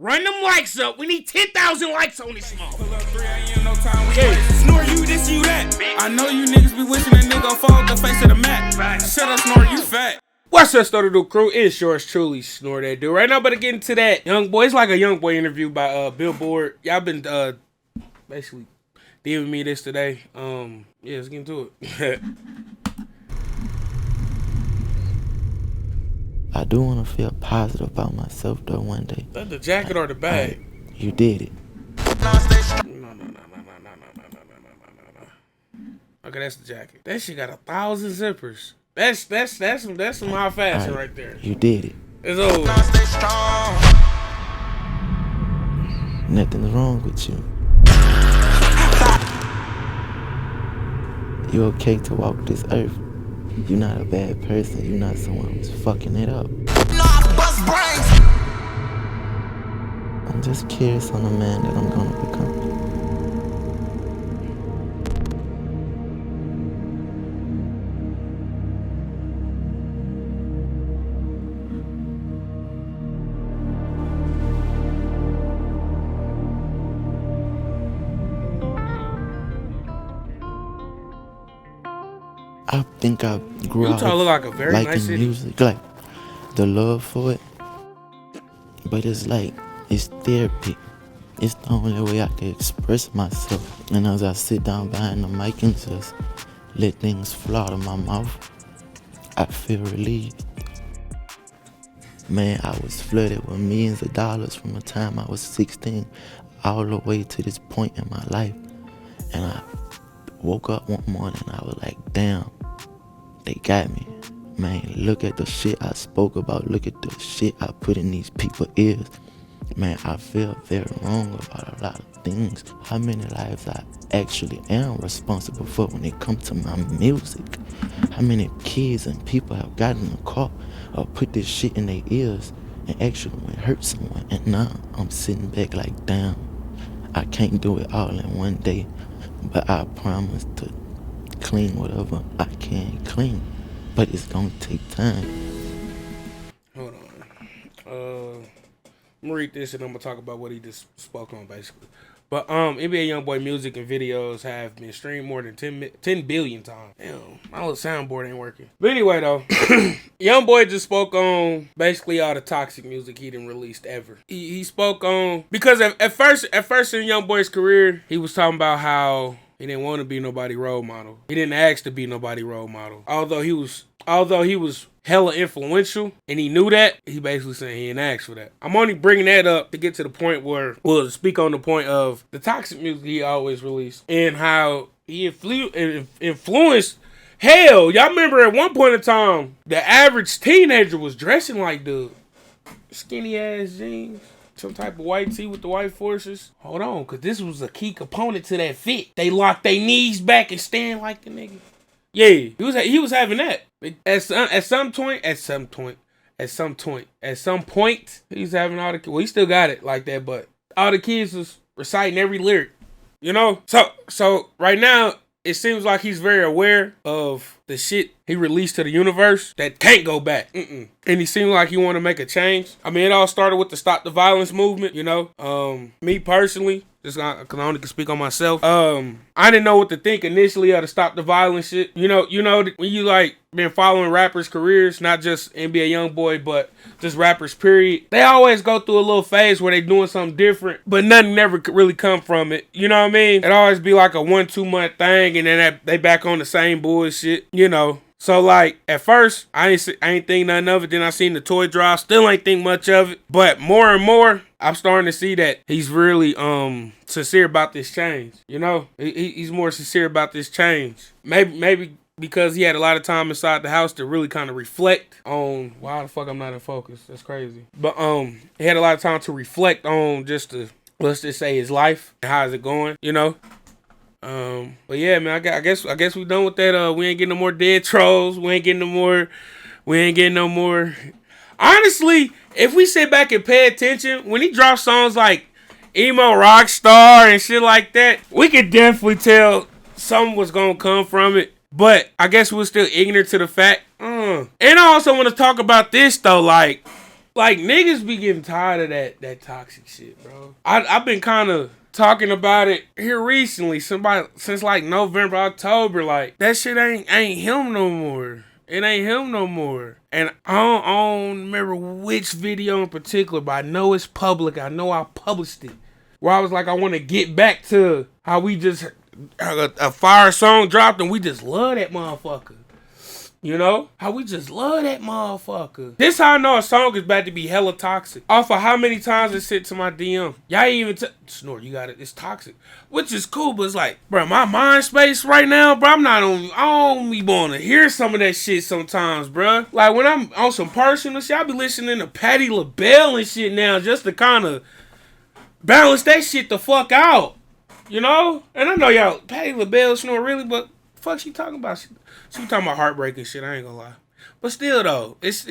Run them likes up. We need 10,000 likes on this smoke. Pull up 3 a.m. no time. Snore you this, you that. I know you niggas be wishing a nigga fall off the face of the mat. Shut up, Snore, you fat. What's up, Stutter Do crew? It's yours truly, Snore That Dude. Right now, but to get into that young boy. It's like a young boy interview by Billboard. Y'all been basically DMing me this today. Yeah, let's get into it. I do want to feel positive about myself though one day. That the jacket or the bag? You did it. No. Okay, that's the jacket. That shit got 1,000 zippers. That's some high fashion right there. You did it. It's over. Nothing's wrong with you. You okay to walk this earth. You're not a bad person. You're not someone who's fucking it up. I'm just curious on the man that I'm gonna become. I think I grew up Utah look like a very liking nice city. music, like the love for it. But it's like, it's therapy. It's the only way I can express myself. And as I sit down behind the mic and just let things flow out of my mouth, I feel relieved. Man, I was flooded with millions of dollars from the time I was 16 all the way to this point in my life. And I woke up one morning and I was like, damn, they got me. Man, look at the shit I spoke about. Look at the shit I put in these people's ears. Man, I feel very wrong about a lot of things. How many lives I actually am responsible for when it comes to my music. How many kids and people have gotten in the car or put this shit in their ears and actually went hurt someone. And now I'm sitting back like, damn, I can't do it all in one day. But I promise to clean whatever I can clean. But it's gonna take time. Hold on. I'm gonna read this and I'm gonna talk about what he just spoke on basically. But NBA YoungBoy music and videos have been streamed more than 10 billion times. Damn, my little soundboard ain't working. But anyway though, YoungBoy just spoke on basically all the toxic music he done released ever. He spoke on, because at first in YoungBoy's career, he was talking about how he didn't want to be nobody role model. He didn't ask to be nobody role model. Although he was hella influential and he knew that, he basically said he didn't ask for that. I'm only bringing that up to get to the point where, well, to speak on the point of the toxic music he always released and how he influenced. Hell, y'all remember at one point in time, the average teenager was dressing like the skinny ass jeans. Some type of white tee with the white forces. Hold on, because this was a key component to that fit. They locked their knees back and stand like the nigga. Yeah, he was having that. At some point, he was having all the, well, he still got it like that, but all the kids was reciting every lyric, you know? So right now, it seems like he's very aware of the shit he released to the universe that can't go back. And he seemed like he want to make a change. I mean, it all started with the Stop the Violence movement, you know? Me personally, just because I only can speak on myself. I didn't know what to think initially of the Stop the Violence shit. You know, when you like been following rappers' careers, not just NBA YoungBoy, but just rappers, period. They always go through a little phase where they doing something different, but nothing never could really come from it. You know what I mean? It always be like a 1-2 month thing, and then they back on the same bullshit, you know. So like at first I ain't think nothing of it. Then I seen the toy drive, still ain't think much of it. But more and more I'm starting to see that he's really sincere about this change. You know, he's more sincere about this change. Maybe because he had a lot of time inside the house to really kind of reflect on why the fuck I'm not in focus. That's crazy. But he had a lot of time to reflect on let's just say his life and how is it going, you know. But yeah, man, I guess we done with that. We ain't getting no more dead trolls. We ain't getting no more. Honestly, if we sit back and pay attention, when he drops songs like Emo Rockstar and shit like that, we could definitely tell something was gonna come from it. But I guess we're still ignorant to the fact. And I also want to talk about this though, like, Like, niggas be getting tired of that toxic shit, bro. I've been kind of talking about it here recently. Somebody, since like November, October, like, that shit ain't him no more. It ain't him no more. And I don't remember which video in particular, but I know it's public. I know I published it. Where I was like, I want to get back to how we just, a fire song dropped and we just love that motherfucker. You know? How we just love that motherfucker. This how I know a song is about to be hella toxic. Off of how many times it sent to my DM. Y'all ain't even Snort, you got it. It's toxic. Which is cool, but it's like, bro, my mind space right now, bro, I don't be want to hear some of that shit sometimes, bro. Like, when I'm on some personal shit, I be listening to Patti LaBelle and shit now just to kind of balance that shit the fuck out. You know? And I know y'all, Patti LaBelle, Snort, really, but fuck she talking about? She talking about heartbreak and shit, I ain't gonna lie. But still though, it's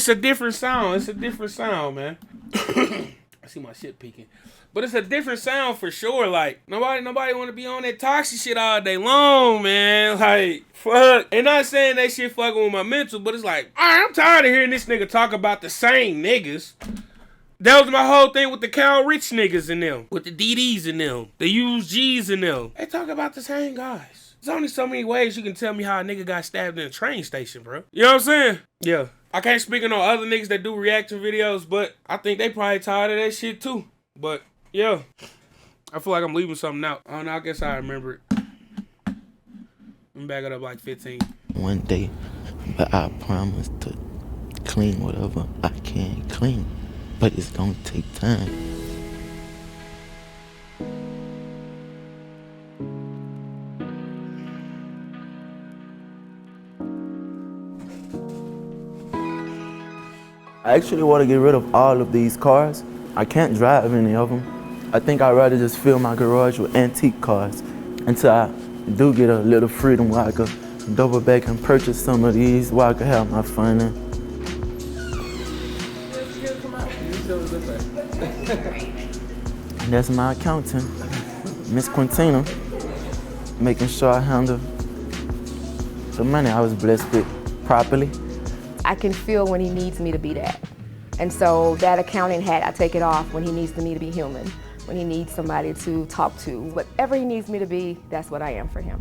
a different sound. It's a different sound, man. I see my shit peeking. But it's a different sound for sure. Like, nobody wanna be on that toxic shit all day long, man. Like, fuck. And not saying that shit fucking with my mental, but it's like, alright, I'm tired of hearing this nigga talk about the same niggas. That was my whole thing with the Cal Rich niggas in them. With the DDs in them. The UGs in them. They talk about the same guys. There's only so many ways you can tell me how a nigga got stabbed in a train station, bro. You know what I'm saying? Yeah. I can't speak on no other niggas that do reaction videos, but I think they probably tired of that shit too. But, yeah. I feel like I'm leaving something out. I don't know, I guess I remember it. I'm back it up like 15. One day, but I promise to clean whatever I can clean. But it's gonna take time. I actually want to get rid of all of these cars. I can't drive any of them. I think I'd rather just fill my garage with antique cars until I do get a little freedom where I could double back and purchase some of these where I could have my fun in. And that's my accountant, Miss Quintina, making sure I handle the money I was blessed with properly. I can feel when he needs me to be that. And so that accounting hat, I take it off when he needs me to be human, when he needs somebody to talk to. Whatever he needs me to be, that's what I am for him.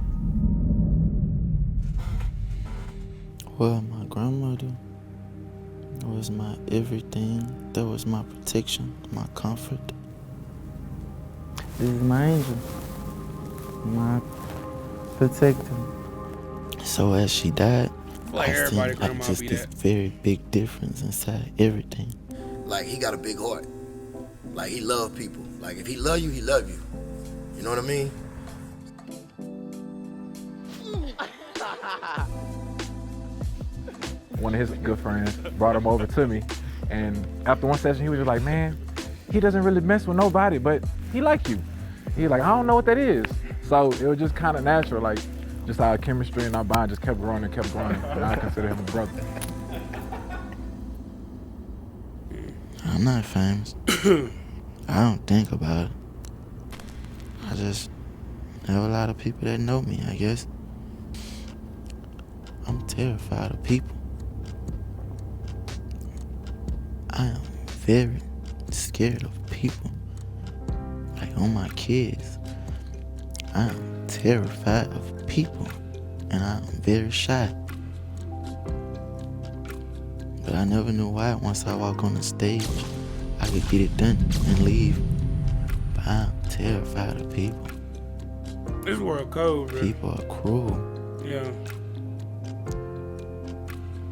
Well, my grandmother was my everything. That was my protection, my comfort. This is my angel, my protector. So as she died, Like I everybody, seen like just this very big difference inside everything. Like, he got a big heart. Like, he love people. Like, if he love you, he love you. You know what I mean? One of his good friends brought him over to me, and after one session, he was just like, man, he doesn't really mess with nobody, but he like you. He like, I don't know what that is. So it was just kind of natural, like, just our chemistry and our bond just kept growing and kept growing, and I consider him a brother. I'm not famous. I don't think about it. I just have a lot of people that know me, I guess. I'm terrified of people. I am very scared of people. Like, on my kids, I am terrified of people, and I am very shy. But I never knew why once I walk on the stage, I could get it done and leave. But I'm terrified of people. This world cold, bro. People are cruel. Yeah.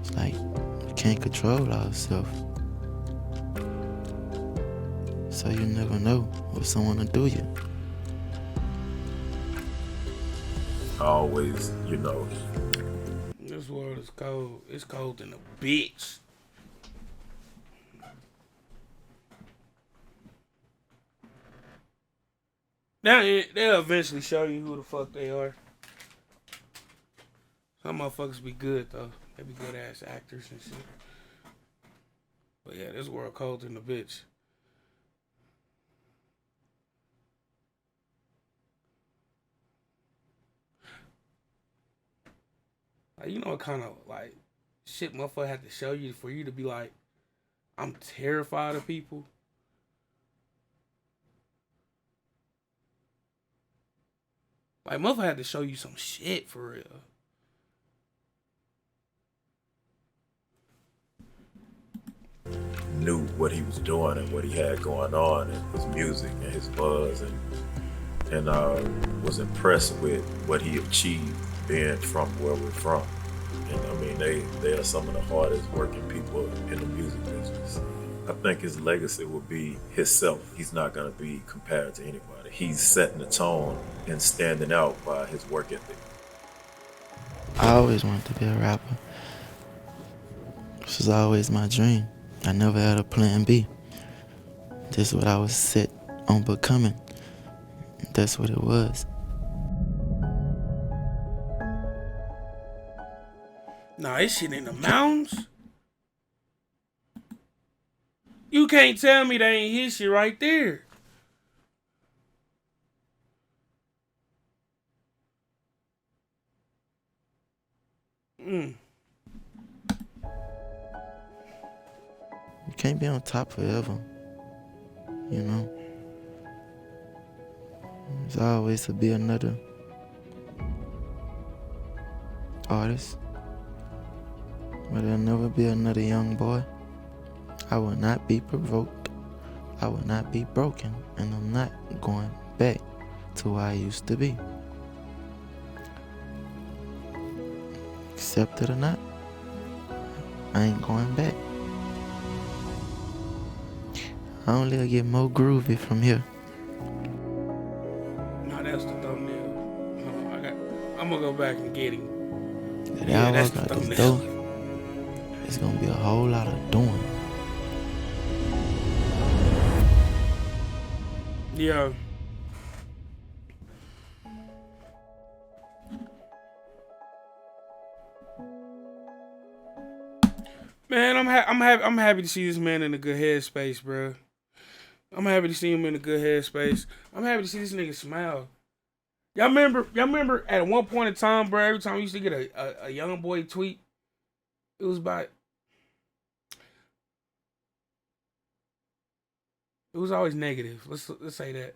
It's like, you can't control ourselves. So you never know what someone will do you. Always, you know. This world is cold. It's cold than a bitch. They'll eventually show you who the fuck they are. Some motherfuckers be good though. They be good ass actors and shit. But yeah, this world cold than a bitch. Like, you know what kind of like shit motherfucker had to show you for you to be like, I'm terrified of people. Like, motherfucker had to show you some shit for real. Knew what he was doing and what he had going on and his music and his buzz and was impressed with what he achieved being from where we're from. And I mean, they are some of the hardest working people in the music business. I think his legacy will be himself. He's not going to be compared to anybody. He's setting the tone and standing out by his work ethic. I always wanted to be a rapper. This was always my dream. I never had a plan B. This is what I was set on becoming. That's what it was. Nah, this shit in the mountains. You can't tell me they ain't his shit right there. You can't be on top forever, you know. There's always to be another artist, but there'll never be another young boy. I will not be provoked, I will not be broken, and I'm not going back to where I used to be. Accept it or not, I ain't going back. I only get more groovy from here. Nah, that's the thumbnail. I'm gonna go back and get him. Yeah, that's that's the this thumbnail. door. It's gonna be a whole lot of doing. Yeah. Man, I'm happy to see this man in a good headspace, bro. I'm happy to see him in a good headspace. I'm happy to see this nigga smile. Y'all remember at one point in time, bro, every time we used to get a young boy tweet, it was about, it was always negative. Let's say that.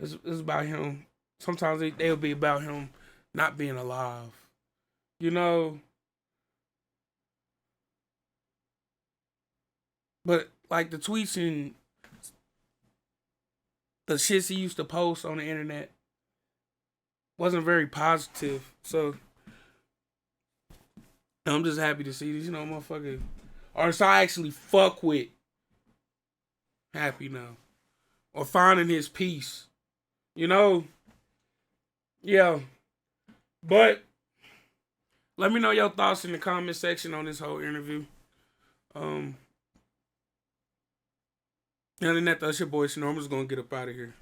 It was about him. Sometimes they would be about him not being alive. You know? But like the tweets and the shits he used to post on the internet wasn't very positive. So I'm just happy to see this, motherfucker. Artists I actually fuck with. Happy now. Or finding his peace. Yeah. But let me know your thoughts in the comment section on this whole interview. Other than that, that's your boy Snor. I'm just gonna get up out of here.